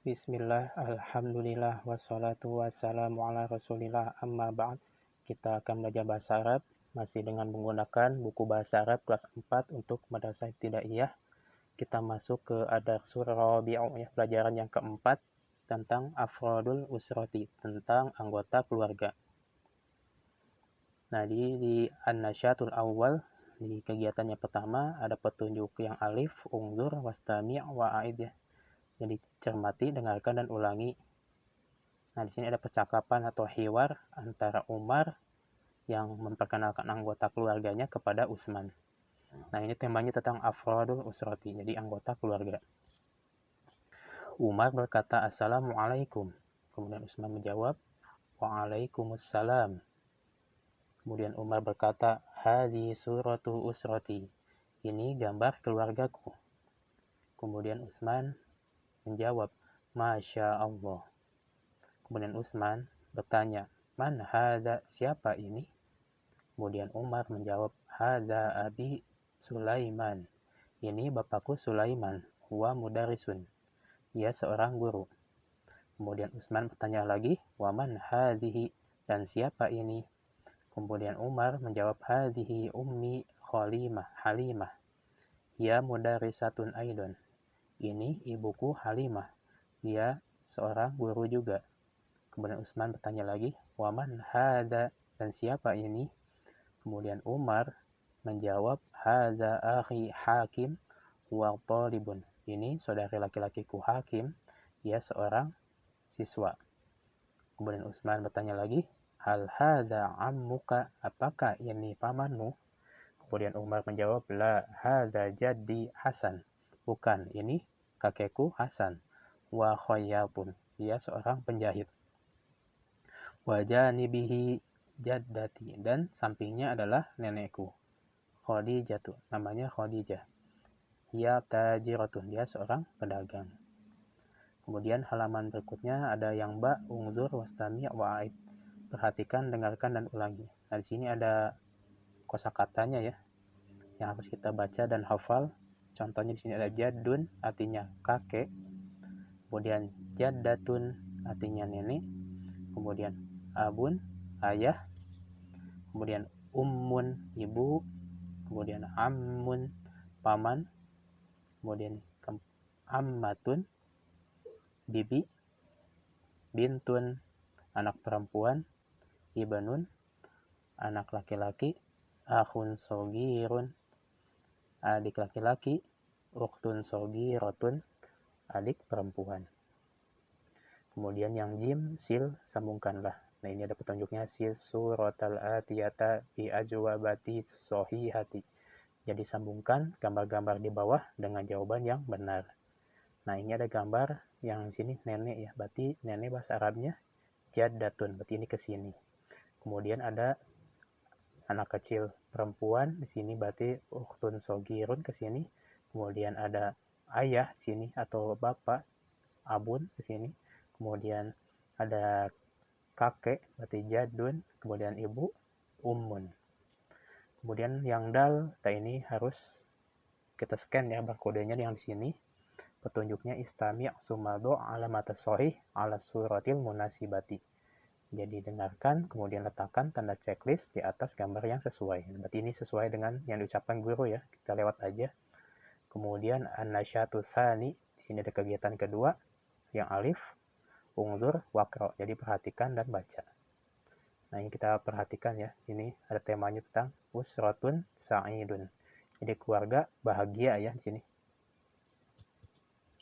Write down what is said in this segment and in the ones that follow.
Bismillah, alhamdulillah, wassalatu wassalamu ala rasulillah, amma ba'd. Kita akan belajar bahasa Arab, masih dengan menggunakan buku bahasa Arab kelas 4 untuk madrasah ibtidaiyah. Kita masuk ke ad-darsul rabi'u, ya, pelajaran yang keempat tentang afrodul usrati, tentang anggota keluarga. Nah, di an-nasyatul awal, di kegiatan yang pertama, ada petunjuk yang alif, ungzur, wastami' wa'aid, ya. Jadi cermati, dengarkan, dan ulangi. Nah, di sini ada percakapan atau hiwar antara Umar yang memperkenalkan anggota keluarganya kepada Utsman. Nah, ini temanya tentang afrodul usrati, jadi anggota keluarga. Umar berkata, Assalamualaikum. Kemudian Utsman menjawab, Waalaikumsalam. Kemudian Umar berkata, Hadi suratu usrati. Ini gambar keluargaku. Kemudian Utsman menjawab, Masya Allah. Kemudian Utsman bertanya, Man hadza, siapa ini? Kemudian Umar menjawab, Hadza abi Sulaiman. Ini bapakku Sulaiman, huwa mudarisun. Ia seorang guru. Kemudian Utsman bertanya lagi, Waman hadhihi, dan siapa ini? Kemudian Umar menjawab, Hadhihi ummi Halimah. Ia mudarisatun aidon. Ini ibuku Halimah. Dia seorang guru juga. Kemudian Utsman bertanya lagi, Waman hadza, dan siapa ini? Kemudian Umar menjawab, Hadza akhi Hakim wa talibun. Ini saudari laki-lakiku Hakim, dia seorang siswa. Kemudian Utsman bertanya lagi, Hal hadza ammuka, apakah ini pamanmu? Kemudian Umar menjawab, La hadza jaddi Hasan. Bukan, ini kakekku Hasan. Wa khayyatun, dia seorang penjahit. Wa janibihi jaddati, dan sampingnya adalah nenekku Khadijah, namanya Khadijah. Ia tajiratun, dia seorang pedagang. Kemudian halaman berikutnya ada yang ba, ungzur, wastami' wa'aid. Perhatikan, dengarkan, dan ulangi. Nah, di sini ada kosakatanya, ya, yang harus kita baca dan hafal. Contohnya di sini ada jaddun, artinya kakek. Kemudian jaddatun, artinya nenek. Kemudian abun, ayah. Kemudian ummun, ibu. Kemudian ammun, paman. Kemudian ammatun, bibi. Bintun, anak perempuan. Ibnun, anak laki-laki. Akhun sogirun, adik laki-laki. Ukhtun sogiratun, adik perempuan. Kemudian yang jim, sil, sambungkanlah. Nah, ini ada petunjuknya, sil suratal atiyata bi ajwabati sohihati. Jadi sambungkan gambar-gambar di bawah dengan jawaban yang benar. Nah, ini ada gambar yang di sini nenek, ya. Berarti nenek bahasa Arabnya jaddatun. Berarti ini ke sini. Kemudian ada anak kecil perempuan di sini, berarti ukhtun sogirun ke sini. Kemudian ada ayah di sini atau bapak, abun ke sini. Kemudian ada kakek, berarti jadun. Kemudian ibu, ummun. Kemudian yang dal, ini harus kita scan, ya, barcode-nya yang di sini. Petunjuknya istami' sumado alamat sahih ala suratil munasibati. Jadi dengarkan, kemudian letakkan tanda checklist di atas gambar yang sesuai. Berarti ini sesuai dengan yang diucapkan guru, ya. Kita lewat aja. Kemudian an-nasyatu tsani, di sini ada kegiatan kedua yang alif, ungzur, wakro. Jadi perhatikan dan baca. Nah, ini kita perhatikan, ya. Ini ada temanya tentang usratun sa'idun. Jadi keluarga bahagia, ya, di sini.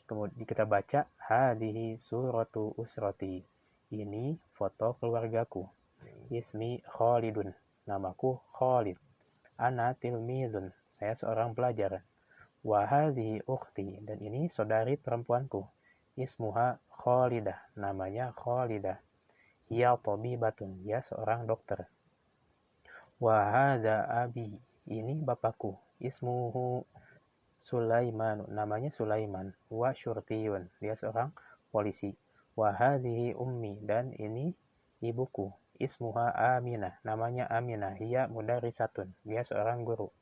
Kemudian kita baca, Hadihi suratu usrati. Ini foto keluargaku. Ismi Khalidun. Namaku Khalid. Ana tilmizun. Saya seorang pelajar. Wa hadhihi ukhti. Dan ini saudari perempuanku. Ismuha Khalidah. Namanya Khalidah. Hiya tabibatun. Dia seorang dokter. Wa hadza abi. Ini bapakku. Ismuhu Sulaiman, namanya Sulaiman. Wa syurtiyun, dia seorang polisi. Wa hadhihi ummi, dan ini ibuku. Ismuha Aminah, namanya Aminah. Hiya mudarisatun, dia seorang guru.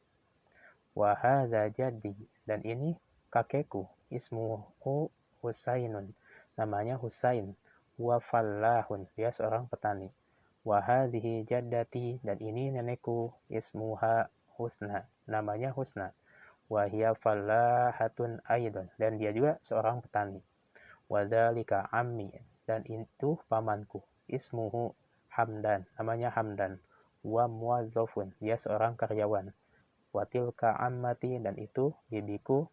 Wa hadza jaddi, dan ini kakekku. Ismuhu Husainun, namanya Husain. Wa fallahun, dia seorang petani. Wa hadhihi jaddati, dan ini nenekku, ismuha Husna, namanya Husna. Wa hiya fallahatun aidan, dan dia juga seorang petani. Wa dzalika ammi, dan itu pamanku, ismuhu Hamdan, namanya Hamdan. Wa muwazzafun, dia seorang karyawan. Wa tilka ammati, dan itu bibiku,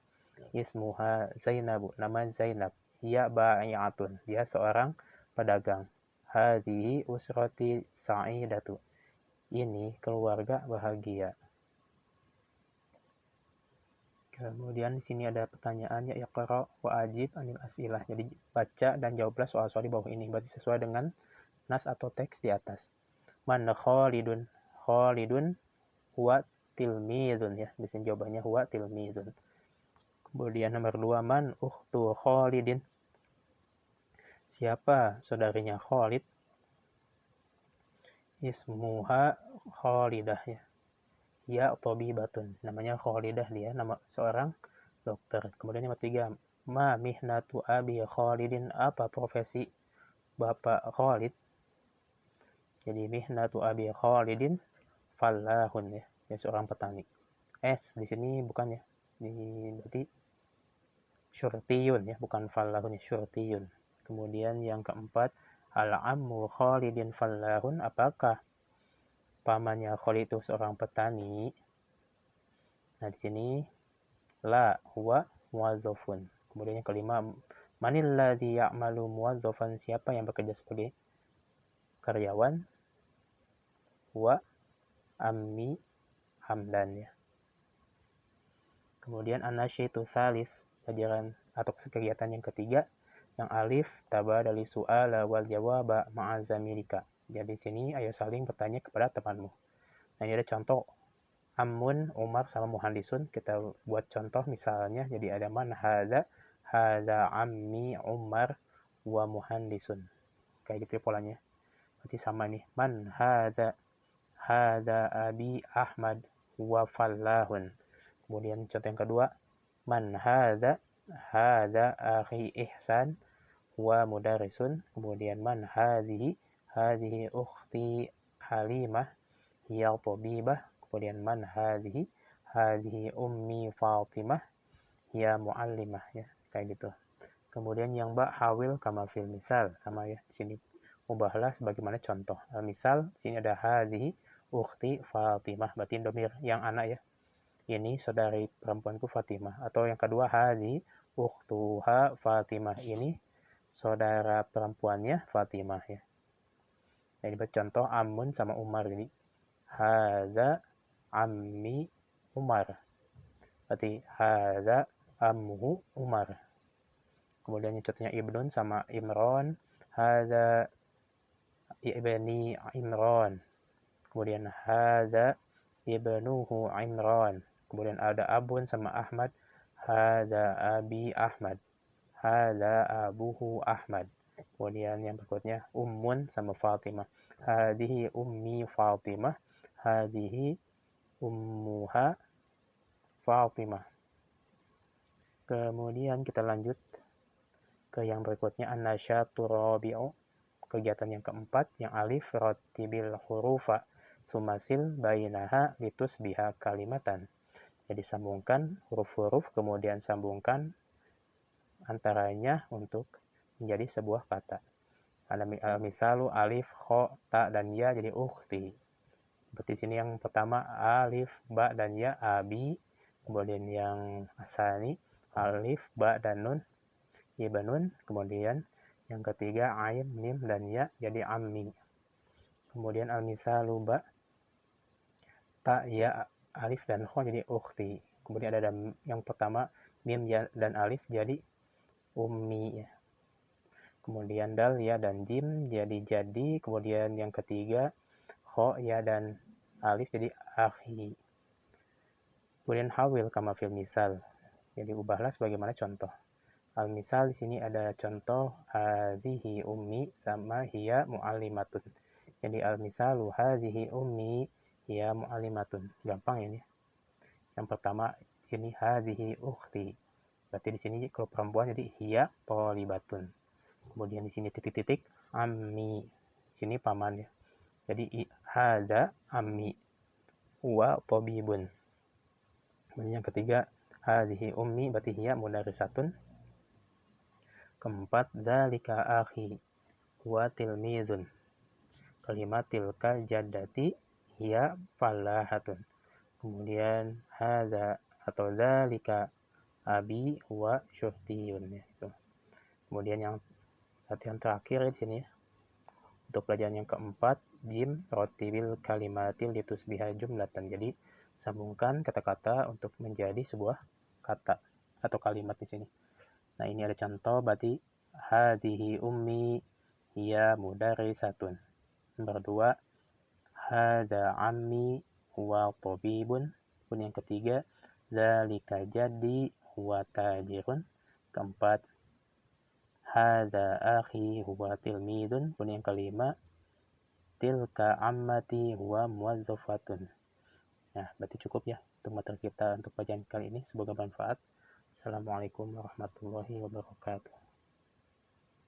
ismuha Zainabu, nama Zainab. Hiya ba'i'atun, dia seorang pedagang. Hadhihi usrati sa'idatu, ini keluarga bahagia. Kemudian di sini ada pertanyaan, ya iqra wa ajib anil as'ilah. Jadi baca dan jawablah soal-soal di bawah ini, berarti sesuai dengan nas atau teks di atas. Man Khalidun, Khalidun huwa tilmizun, ya. Di sini jawabannya huwa tilmizun. Kemudian nomor 2, man ukhtu Khalidin, siapa saudarinya Khalid? Ismuha Khalidah, ya. Ya tabibatun, namanya Khalidah, dia nama seorang dokter. Kemudian nomor 3, ma mihnatu abi Khalidin, apa profesi bapak Khalid? Jadi mihnatu abi Khalidin fallahun, ya, dia seorang petani. Di sini bukan, ya, berarti syurtiyun, ya, bukan fallahun, ya, syurtiyun. Kemudian yang keempat, al-ammu Khalidin fallahun, apakah pamannya Khalid itu seorang petani? Nah, di sini la huwa muwazzafun. Kemudian yang kelima, manil ladzi ya'malu muwazzafan, siapa yang bekerja sebagai karyawan? Huwa ammi Hamdan, ya. Kemudian anasyitu salis, pelajaran atau kegiatan yang ketiga, yang alif tabadali su'ala wal jawaba ma'a zamilika. Jadi sini ayo saling bertanya kepada temanmu. Nah, ini ada contoh Amun, Umar sama Muhandisun. Kita buat contoh misalnya, jadi ada man hadza ammi Umar wa Muhandisun. Kayak gitu polanya. Berarti sama nih. Man hadza abi Ahmad wa fallahun. Kemudian contoh yang kedua, man hadza akhi Ihsan wa mudarrisun. Kemudian man hadhihi ukhti Halimah hiya tabibah. Kemudian man hadhihi ummi Fatimah ya muallimah, ya, kayak gitu. Kemudian yang hawil kama fil misal, sama, ya, di sini ubahlah sebagaimana contoh. Misal di sini ada hadhihi ukhti Fatimah, berarti domir yang anak, ya, ini saudari perempuanku Fatimah. Atau yang kedua, hadhihi ukhtuha Fatimah, ini saudara perempuannya Fatimah, ya. Jadi contoh Amun sama Umar, ini hadza ammi Umar, berarti hadza ammuhu Umar. Kemudian contohnya Ibnun sama Imron, hadza ibni Imron. Kemudian hadza ibnuhu Imron. Kemudian ada Abun sama Ahmad, hadza abi Ahmad, hadza abuhu Ahmad. Kemudian yang berikutnya Ummun sama Fatimah, hadhihi ummi Fatimah, hadhihi ummuha Fatimah. Kemudian kita lanjut ke yang berikutnya, an-nasyatu rabi'u, kegiatan yang keempat, yang alif rattibil hurufa sumasil bainaha litusbiha kalimatan. Jadi sambungkan huruf-huruf, kemudian sambungkan antaranya untuk menjadi sebuah kata. Ada misalu alif, kho, ta, dan ya jadi ukhti. Seperti sini yang pertama alif, ba, dan ya abi. Kemudian yang asani alif, ba, dan nun ibnun. Kemudian yang ketiga ain, mim, dan ya jadi ammi. Kemudian al-misalu ba, ta, ya, alif, dan kho jadi ukhti. Kemudian ada yang pertama mim, ya, dan alif jadi ummi, ya. Kemudian dal, ya, dan jim jadi. Kemudian yang ketiga kho, ya, dan alif jadi akhi. Kemudian hawil kama fil misal, jadi ubahlah sebagaimana contoh. Al misal di sini ada contoh hadhihi ummi sama hiya muallimatun. Jadi al misalu hadhihi ummi hiya muallimatun. Gampang ini. Yang pertama di sini hadhihi ukhti. Berarti di sini kalau perempuan jadi hiya thalibatun. Kemudian di sini titik-titik, ammi. Sini paman ya. Jadi hada ammi wa tabibun. Kemudian yang ketiga, hadhihi ummi, berarti hiya mudarisatun. Keempat, dzalika akhi wa tilmizun. Kalimat tilka jaddati hiya falahatun. Kemudian hadza atau dzalika abi wa syuhtiyun ya itu. Kemudian yang latihan terakhir di sini ya. Untuk pelajaran yang keempat, jim rotibil kalimatil litusbiha jumlatan. Jadi sambungkan kata-kata untuk menjadi sebuah kata atau kalimat di sini. Nah, ini ada contoh, berarti hadhihi ummi hiya mudarisatun. Nomor 2, hadza ammi huwa tabibun. Kemudian yang ketiga, dzalika jaddi huwa tajirun. Keempat, hadza akhi huwa tilmidun. Kemudian yang kelima, tilka ammati huwa muwazzafatun. Nah, berarti cukup ya untuk materi kita untuk pelajaran kali ini. Semoga bermanfaat. Assalamualaikum warahmatullahi wabarakatuh.